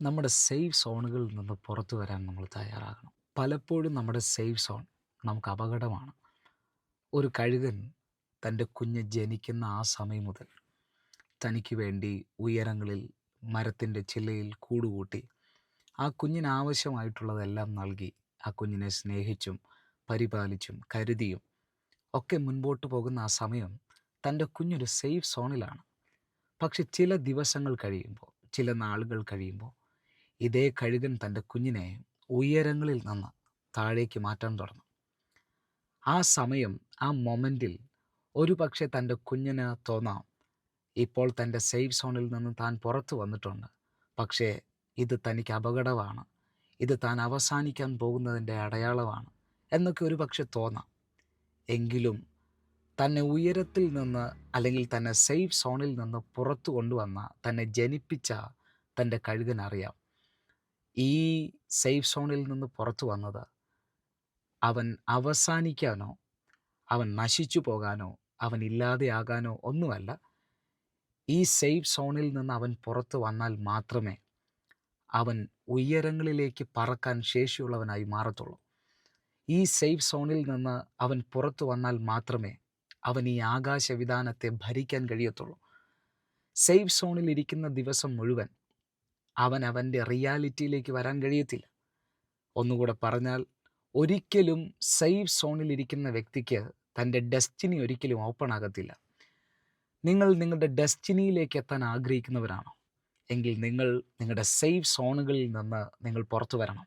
നമ്മുടെ സേഫ് സോണുകളിൽ നിന്ന് പുറത്തു വരാൻ നമ്മൾ തയ്യാറാകണം. പലപ്പോഴും നമ്മുടെ സേഫ് സോൺ നമുക്ക് അപകടമാണ്. ഒരു കഴുകൻ തൻ്റെ കുഞ്ഞ് ജനിക്കുന്ന ആ സമയം മുതൽ തനിക്ക് വേണ്ടി ഉയരങ്ങളിൽ മരത്തിൻ്റെ ചില്ലയിൽ കൂടുകൂട്ടി ആ കുഞ്ഞിന് ആവശ്യമായിട്ടുള്ളതെല്ലാം നൽകി ആ കുഞ്ഞിനെ സ്നേഹിച്ചും പരിപാലിച്ചും കരുതിയും ഒക്കെ മുൻപോട്ട് പോകുന്ന ആ സമയം തൻ്റെ കുഞ്ഞൊരു സേഫ് സോണിലാണ്. പക്ഷെ ചില ദിവസങ്ങൾ കഴിയുമ്പോൾ, ചില നാളുകൾ കഴിയുമ്പോൾ ഇതേ കഴുകൻ തൻ്റെ കുഞ്ഞിനെ ഉയരങ്ങളിൽ നിന്ന് താഴേക്ക് മാറ്റാൻ തുടങ്ങും. ആ സമയം, ആ മൊമെൻറ്റിൽ ഒരു പക്ഷേ തൻ്റെ കുഞ്ഞിന് തോന്നാം, ഇപ്പോൾ തൻ്റെ സേഫ് സോണിൽ നിന്ന് താൻ പുറത്തു വന്നിട്ടുണ്ട്. പക്ഷേ ഇത് തനിക്ക് അപകടമാണ്, ഇത് താൻ അവസാനിക്കാൻ പോകുന്നതിൻ്റെ അടയാളമാണ് എന്നൊക്കെ ഒരു പക്ഷെ തോന്നാം. എങ്കിലും തന്നെ ഉയരത്തിൽ നിന്ന്, അല്ലെങ്കിൽ തന്നെ സേഫ് സോണിൽ നിന്ന് പുറത്തു കൊണ്ടുവന്ന, തന്നെ ജനിപ്പിച്ച തൻ്റെ കഴുകനറിയാം, ഈ സേഫ് സോണിൽ നിന്ന് പുറത്തു വന്നത് അവൻ അവസാനിക്കാനോ, അവൻ നശിച്ചു പോകാനോ, അവൻ ഇല്ലാതെയാകാനോ ഒന്നുമല്ല. ഈ സേഫ് സോണിൽ നിന്ന് അവൻ പുറത്തു വന്നാൽ മാത്രമേ അവൻ ഉയരങ്ങളിലേക്ക് പറക്കാൻ ശേഷിയുള്ളവനായി മാറത്തുള്ളൂ. ഈ സേഫ് സോണിൽ നിന്ന് അവൻ പുറത്തു വന്നാൽ മാത്രമേ അവൻ ഈ ആകാശവിധാനത്തെ ഭരിക്കാൻ കഴിയത്തുള്ളൂ. സേഫ് സോണിൽ ഇരിക്കുന്ന ദിവസം മുഴുവൻ അവൻ അവൻ്റെ റിയാലിറ്റിയിലേക്ക് വരാൻ കഴിയത്തില്ല. ഒന്നുകൂടെ പറഞ്ഞാൽ, ഒരിക്കലും സേഫ് സോണിൽ ഇരിക്കുന്ന വ്യക്തിക്ക് തൻ്റെ ഡെസ്റ്റിനി ഒരിക്കലും ഓപ്പൺ ആകത്തില്ല. നിങ്ങൾ നിങ്ങളുടെ ഡെസ്റ്റിനിയിലേക്ക് എത്താൻ ആഗ്രഹിക്കുന്നവരാണോ? എങ്കിൽ നിങ്ങൾ നിങ്ങളുടെ സേഫ് സോണുകളിൽ നിന്ന് നിങ്ങൾ പുറത്തു വരണം.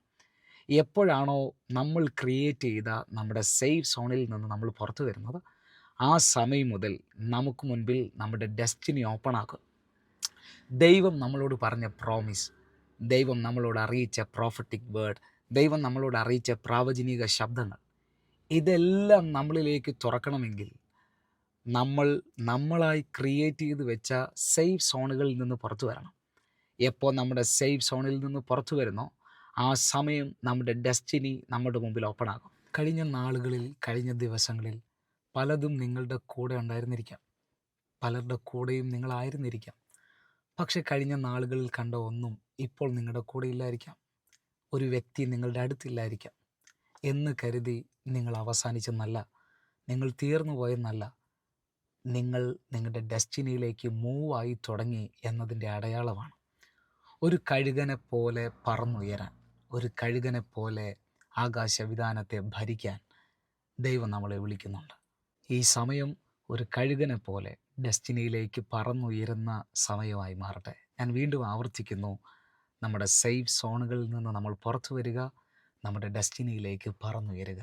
എപ്പോഴാണോ നമ്മൾ ക്രിയേറ്റ് ചെയ്ത നമ്മുടെ സേഫ് സോണിൽ നിന്ന് നമ്മൾ പുറത്തു വരുന്നത്, ആ സമയം മുതൽ നമുക്ക് മുൻപിൽ നമ്മുടെ ഡെസ്റ്റിനി ഓപ്പൺ ആക്കും. ദൈവം നമ്മളോട് പറഞ്ഞ പ്രോമിസ്, ദൈവം നമ്മളോട് അറിയിച്ച പ്രോഫറ്റിക് വേർഡ്, ദൈവം നമ്മളോട് അറിയിച്ച പ്രാവചനിക ശബ്ദങ്ങൾ, ഇതെല്ലാം നമ്മളിലേക്ക് തുറക്കണമെങ്കിൽ നമ്മളായി ക്രിയേറ്റ് ചെയ്ത് വെച്ച സേഫ് സോണുകളിൽ നിന്ന് പുറത്തു വരണം. എപ്പോൾ നമ്മുടെ സേഫ് സോണിൽ നിന്ന് പുറത്തു വരുന്നോ, ആ സമയം നമ്മുടെ ഡെസ്റ്റിനി നമ്മുടെ മുമ്പിൽ ഓപ്പൺ ആകും. കഴിഞ്ഞ നാളുകളിൽ, കഴിഞ്ഞ ദിവസങ്ങളിൽ പലതും നിങ്ങളുടെ കൂടെ ഉണ്ടായിരുന്നിരിക്കാം, പലരുടെ കൂടെയും നിങ്ങളായിരുന്നിരിക്കാം. പക്ഷെ കഴിഞ്ഞ നാളുകളിൽ കണ്ട ഒന്നും ഇപ്പോൾ നിങ്ങളുടെ കൂടെ ഇല്ലായിരിക്കാം. ഒരു വ്യക്തി നിങ്ങളുടെ അടുത്തില്ലായിരിക്കാം. എന്ന് കരുതി നിങ്ങൾ അവസാനിച്ചെന്നല്ല, നിങ്ങൾ തീർന്നു പോയെന്നല്ല, നിങ്ങൾ നിങ്ങളുടെ ഡെസ്റ്റിനിയിലേക്ക് മൂവായി തുടങ്ങി എന്നതിൻ്റെ അടയാളമാണ്. ഒരു കഴുകനെ പോലെ പറന്നുയരാൻ, ഒരു കഴുകനെ പോലെ ആകാശവിധാനത്തെ ഭരിക്കാൻ ദൈവം നമ്മളെ വിളിക്കുന്നുണ്ട്. ഈ സമയം ഒരു കഴുകനെ പോലെ ഡെസ്റ്റിനിയിലേക്ക് പറന്നുയരുന്ന സമയമായി മാറട്ടെ. ഞാൻ വീണ്ടും ആവർത്തിക്കുന്നു, നമ്മുടെ സേഫ് സോണുകളിൽ നിന്ന് നമ്മൾ പുറത്തു വരിക, നമ്മുടെ ഡെസ്റ്റിനിയിലേക്ക് പറന്നുയരുക.